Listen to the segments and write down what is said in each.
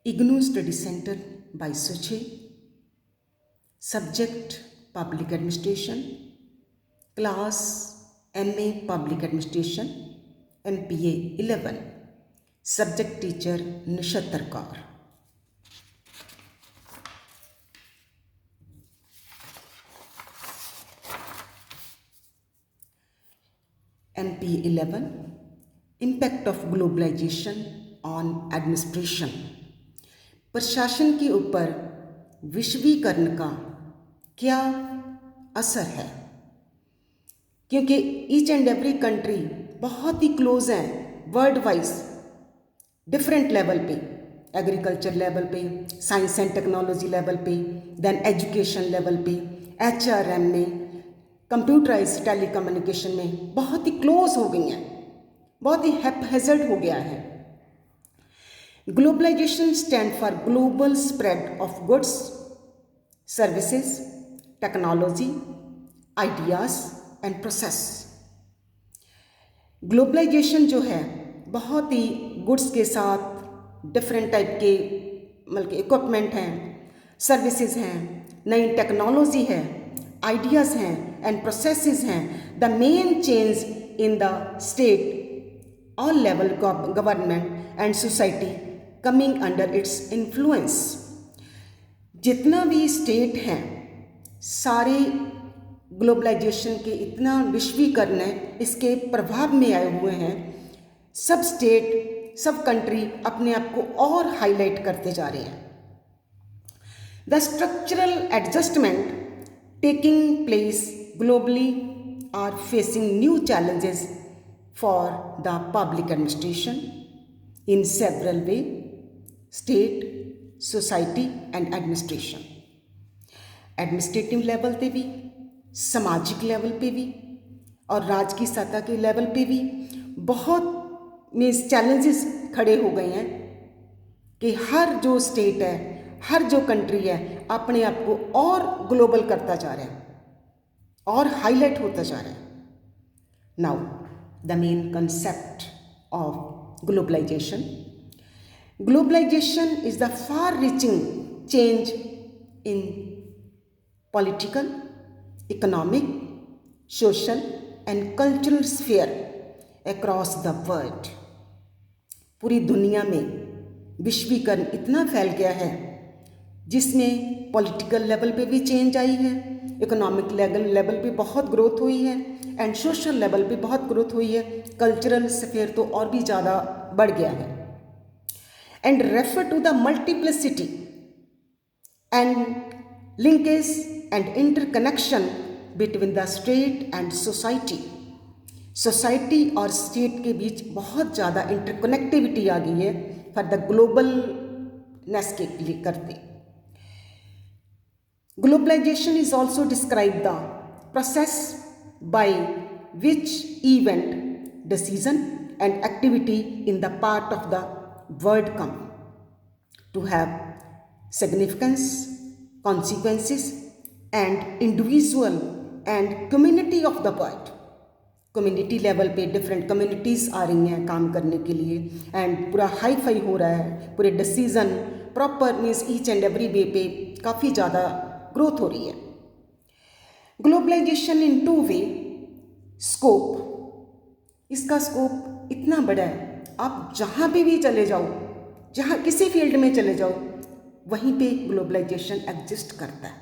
IGNOU Study Center by Suchi. Subject Public Administration. Class MA Public Administration. MPA 11. Subject Teacher Nishatar Kaur. MPA 11. Impact of Globalization on Administration. प्रशासन के ऊपर विश्वीकरण का क्या असर है, क्योंकि ईच एंड एवरी कंट्री बहुत ही क्लोज हैं वर्ल्ड वाइज, डिफरेंट लेवल पे, एग्रीकल्चर लेवल पे, साइंस एंड टेक्नोलॉजी लेवल पे, देन एजुकेशन लेवल पे, HRM में, कंप्यूटराइज टेलीकम्युनिकेशन में बहुत ही क्लोज हो गई हैं, बहुत ही हैज़र्ड हो गया है. Globalization stands for global spread of goods, services, technology, ideas and process. Globalization जो है बहुत ही गुड्स के साथ डिफरेंट टाइप के मतलब इक्विपमेंट हैं, सर्विसेज हैं, नई टेक्नोलॉजी है, आइडियाज़ हैं एंड प्रोसेसेस हैं. The main change in the state all level government and society coming under its influence. जितना भी स्टेट हैं सारे ग्लोबलाइजेशन के इतना विश्वीकरण है, इसके प्रभाव में आए हुए हैं. सब स्टेट, सब कंट्री अपने आप को और हाईलाइट करते जा रहे हैं. The structural adjustment taking place globally are facing new challenges for the public administration in several way, state, society and administration. Administrative level पे भी, सामाजिक लेवल पे भी और राज्य की सतह के लेवल पे भी बहुत मीन्स चैलेंजेस खड़े हो गए हैं कि हर जो स्टेट है, हर जो कंट्री है अपने आप को और ग्लोबल करता जा रहा है और हाईलाइट होता जा रहा है. Now the main concept of globalization. Globalization is the far-reaching change in political, economic, social and cultural sphere across the world. पूरी दुनिया में विश्वीकरण इतना फैल गया है जिसमें पॉलिटिकल लेवल पे भी चेंज आई है, इकोनॉमिक लेवल पे बहुत ग्रोथ हुई है एंड सोशल लेवल पे बहुत ग्रोथ हुई है. कल्चरल स्फीयर तो और भी ज़्यादा बढ़ गया है. And refer to the multiplicity and linkage and interconnection between the state and society. Society और स्टेट के बीच बहुत ज़्यादा इंटरकनेक्टिविटी आ गई है फॉर द ग्लोबलनेस के लिए करते. Globalization is also described the process by which event, decision and activity in the part of the world come to have significance, consequences and individual and community of the world. Community level पे different communities आ रही हैं काम करने के लिए and पूरा hi fi हो रहा है. पूरे decision proper means each and every way पे काफ़ी ज़्यादा ग्रोथ हो रही है. ग्लोबलाइजेशन इन टू वे. स्कोप, इसका स्कोप इतना बड़ा है, आप जहाँ पे भी चले जाओ, जहाँ किसी फील्ड में चले जाओ वहीं पे ग्लोबलाइजेशन एग्जिस्ट करता है.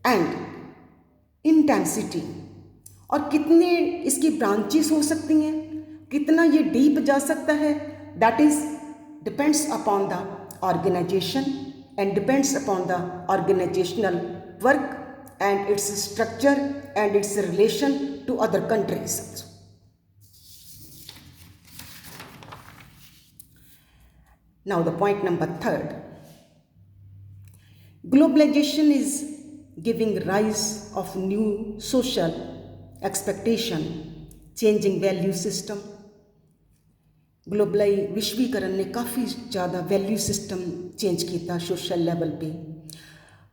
एंड इंटेंसिटी, और कितने इसकी ब्रांचेस हो सकती हैं, कितना ये डीप जा सकता है, that is depends upon the organization and depends upon the organizational work and its structure and its relation to other countries also. Now the point number 3. Globalization is giving rise of new social expectation, changing value system. विश्वीकरण ने काफ़ी ज़्यादा value system change किया social level पे.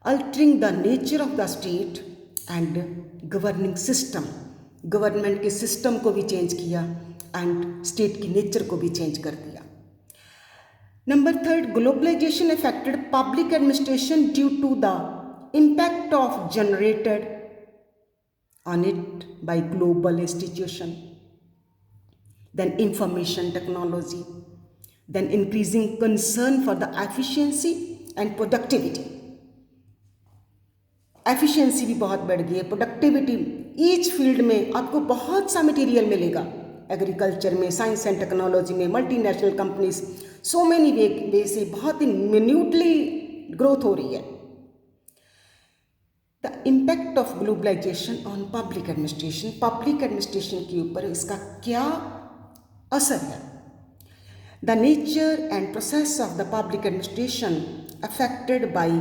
Altering the nature of the state and governing system. Government के system को भी change किया and state की नेचर को भी चेंज कर दिया. Number third, globalization affected public administration due to the impact of generated on it by global institution. Then information technology, then increasing concern for the efficiency and productivity. Efficiency भी बहुत बढ़ गई है, productivity, each field में आपको बहुत सा material मिलेगा, एग्रीकल्चर में, साइंस एंड टेक्नोलॉजी में, multinational companies, so many way से बहुत ही मिन्यूटली ग्रोथ हो रही है. The impact of globalization on public administration के ऊपर इसका क्या असर है. The nature and process of the public administration affected by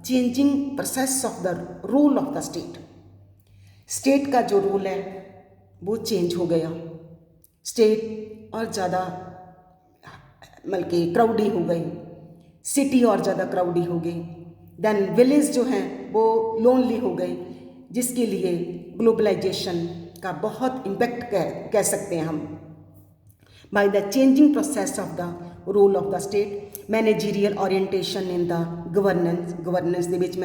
changing process of the role of the state. State का जो रोल है वो चेंज हो गया, स्टेट और ज़्यादा बल्कि क्राउडी हो गई, सिटी और ज़्यादा क्राउडी हो गई, देन विलेज जो हैं वो लोनली हो गई, जिसके लिए ग्लोबलाइजेशन का बहुत इम्पैक्ट कह सकते हैं हम. By the changing process of the role of the state, managerial orientation in the governance ਦੇ ਵਿੱਚ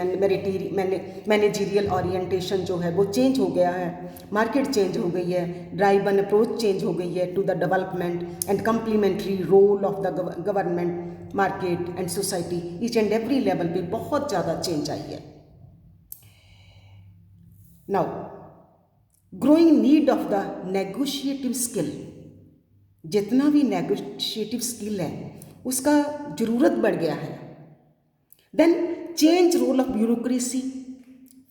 मैनेजीरियल ओरिएंटेशन जो है वो चेंज हो गया है, मार्केट चेंज हो गई है, ड्राइव एन अप्रोच चेंज हो गई है to the development and complementary role of the government, market and society, each and every level पे बहुत ज़्यादा चेंज आई है. Now growing need of the negotiative skill, जितना भी नेगोशिएटिव स्किल है उसका ज़रूरत बढ़ गया है. Then change role of bureaucracy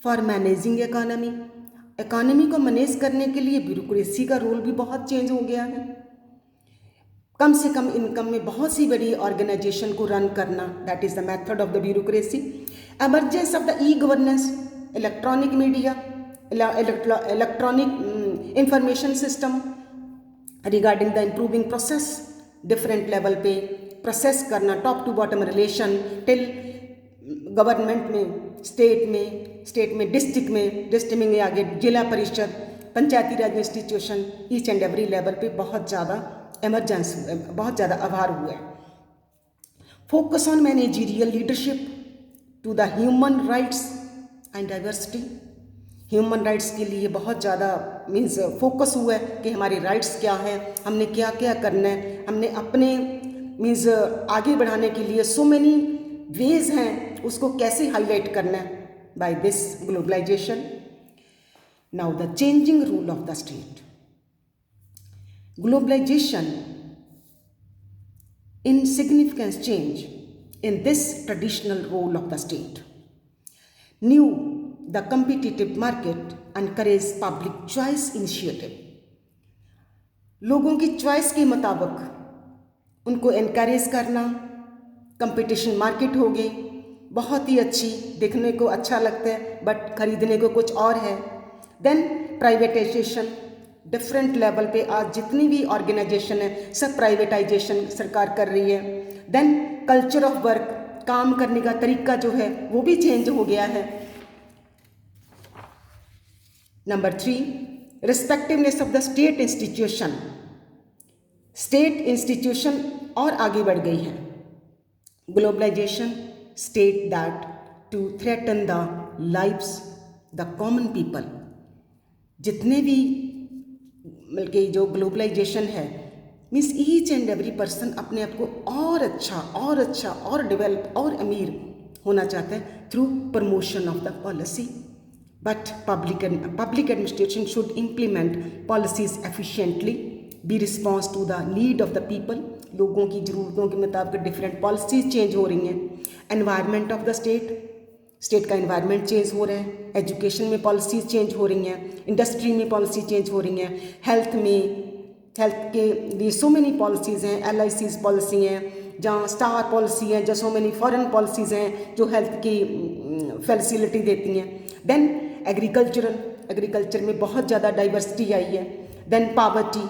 for managing economy को मैनेज करने के लिए ब्यूरोक्रेसी का रोल भी बहुत चेंज हो गया है. कम से कम इनकम में बहुत सी बड़ी ऑर्गेनाइजेशन को रन करना, that is the method of the bureaucracy. Emergence of the e governance, electronic media, electronic information system regarding the improving process, different level पे प्रोसेस करना, top to bottom relation till government में, state में, district में आगे zila parishad, panchayati raj institution, each and every level पे बहुत ज़्यादा emergence, बहुत ज़्यादा आभार हुआ है. Focus on managerial leadership to the human rights and diversity. Human rights के लिए बहुत ज़्यादा मीन्स फोकस हुआ है कि हमारे राइट्स क्या है, हमने क्या क्या करना है, हमने अपने मीन्स आगे बढ़ाने के लिए सो मेनी वेज हैं, उसको कैसे हाईलाइट करना है by this globalization. Now the changing role of the state. Globalization in significance change in this traditional role of the state. New the competitive market encourage public choice initiative. लोगों की choice के मुताबिक उनको encourage करना, competition market हो गई, बहुत ही अच्छी, देखने को अच्छा लगता है बट खरीदने को कुछ और है. देन प्राइवेटाइजेशन, डिफरेंट लेवल पे आज जितनी भी ऑर्गेनाइजेशन है सब प्राइवेटाइजेशन सरकार कर रही है. देन कल्चर ऑफ वर्क, काम करने का तरीका जो है वो भी चेंज हो गया है. Number 3, respectiveness of the state institution. State institution और आगे बढ़ गई है. Globalisation state that to threaten the lives the common people. जितने भी बल्कि जो ग्लोबलाइजेशन है means each and every person अपने आप को और डेवलप और अमीर होना चाहता है through promotion of the policy. But public administration should implement policies efficiently, be response to the need of the people. लोगों की ज़रूरतों के मुताबिक डिफरेंट पॉलिसीज चेंज हो रही हैं. एनवायरनमेंट ऑफ द स्टेट का एनवायरनमेंट चेंज हो रहा है, एजुकेशन में पॉलिसीज चेंज हो रही हैं, इंडस्ट्री में पॉलिसी चेंज हो रही हैं, हेल्थ के लिए सो मेनी पॉलिसीज़ हैं, LICs पॉलिसी हैं, जहाँ स्टार पॉलिसी हैं, जहाँ सो मेनी फॉरेन पॉलिसीज़ हैं जो हेल्थ की फैसिलिटी देती हैं. देन एग्रीकल्चर में बहुत ज़्यादा डाइवर्सिटी आई है. Then poverty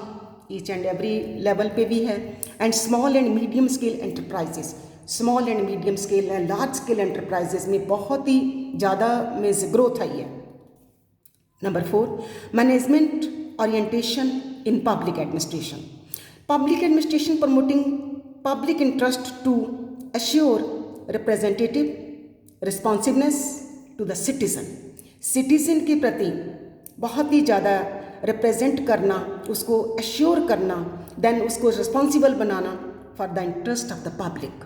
each and every level पे भी है. And small and medium scale enterprises, small and medium scale and large scale enterprises में बहुत ही ज़्यादा मीन्स ग्रोथ आई है. Number 4, management orientation in public administration. Public administration promoting public interest to assure representative responsiveness to the citizen. Citizen के प्रति बहुत ही ज़्यादा रिप्रेजेंट करना, उसको एश्योर करना, देन उसको रिस्पॉन्सिबल बनाना for the interest of the public.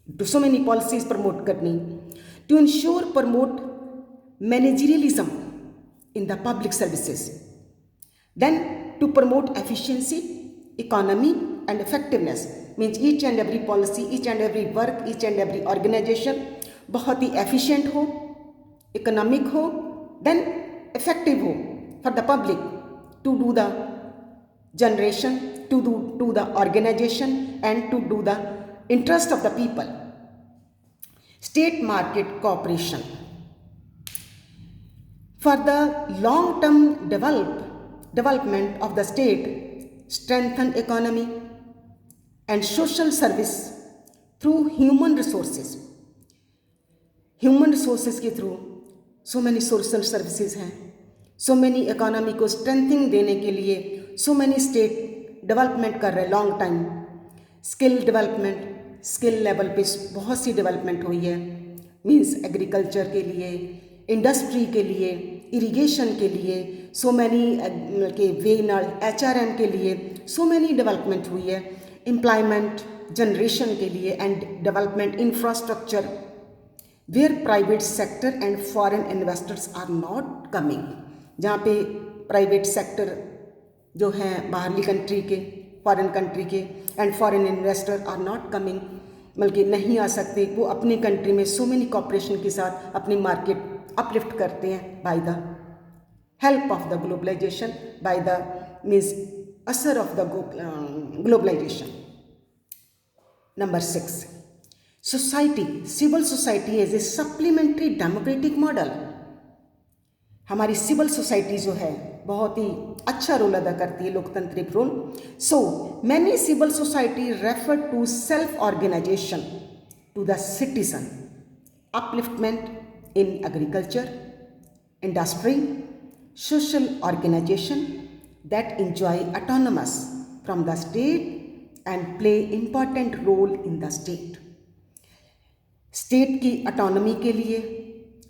To so many policies promote करनी, to ensure promote managerialism in the public services, then to promote efficiency, economy and effectiveness. Means each and every policy, each and every work, each and every organisation बहुत ही efficient हो, economic हो, then effective हो for the public to do the generation, to do the organisation and to do the interest of the people. State market cooperation for the long term development of the state, strengthen economy and social service through human resources. Human resources के through so many social services हैं, so many economy को strengthening देने के लिए so many state development कर रहे long time. Skill development, skill level पे बहुत सी डेवलपमेंट हुई है. मीन्स एग्रीकल्चर के लिए, इंडस्ट्री के लिए, इरिगेशन के लिए, सो मैनी के वे HRM के लिए सो मैनी डेवलपमेंट हुई है. एम्प्लॉयमेंट जनरेशन के लिए and development infrastructure where private sector and foreign investors are not coming. जहाँ पे प्राइवेट सेक्टर जो हैं बाहरली कंट्री के, फॉरेन कंट्री के, and foreign investor are not coming, बल्कि नहीं आ सकते. वो अपनी कंट्री में सो मेनी कॉपरेशन के साथ अपनी मार्केट अपलिफ्ट करते हैं by the help of the globalisation, by the means असर of the globalisation. Number 6, society, civil society as a supplementary democratic model. हमारी सिविल सोसाइटी जो है बहुत ही अच्छा रोल अदा करती है, लोकतांत्रिक role. So many civil society refer to self organization to the citizen, upliftment in agriculture, industry, social organization that enjoy autonomous from the state and play important role in the state. State की autonomy के लिए,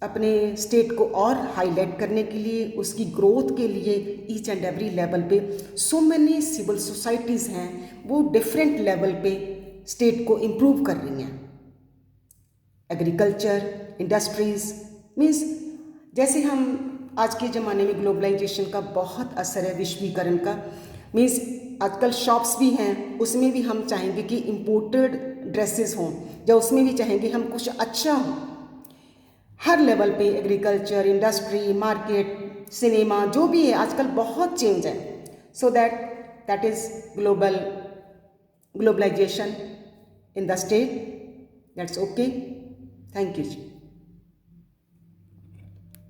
अपने state को और highlight करने के लिए, उसकी ग्रोथ के लिए ईच एंड एवरी लेवल पे सो मैनी सिविल सोसाइटीज़ हैं, वो डिफरेंट लेवल पे स्टेट को इम्प्रूव कर रही हैं. एग्रीकल्चर, इंडस्ट्रीज़, मीन्स जैसे हम आज के ज़माने में ग्लोबलाइजेशन का बहुत असर है, विश्वीकरण का. मीन्स आजकल शॉप्स भी हैं, उसमें भी हम चाहेंगे कि इम्पोर्टेड ड्रेसेस हों, या उसमें भी चाहेंगे हम कुछ अच्छा हो. हर लेवल पे एग्रीकल्चर, इंडस्ट्री, मार्केट, सिनेमा, जो भी है आजकल बहुत चेंज है. So that is globalization in the state. That's okay. Thank you.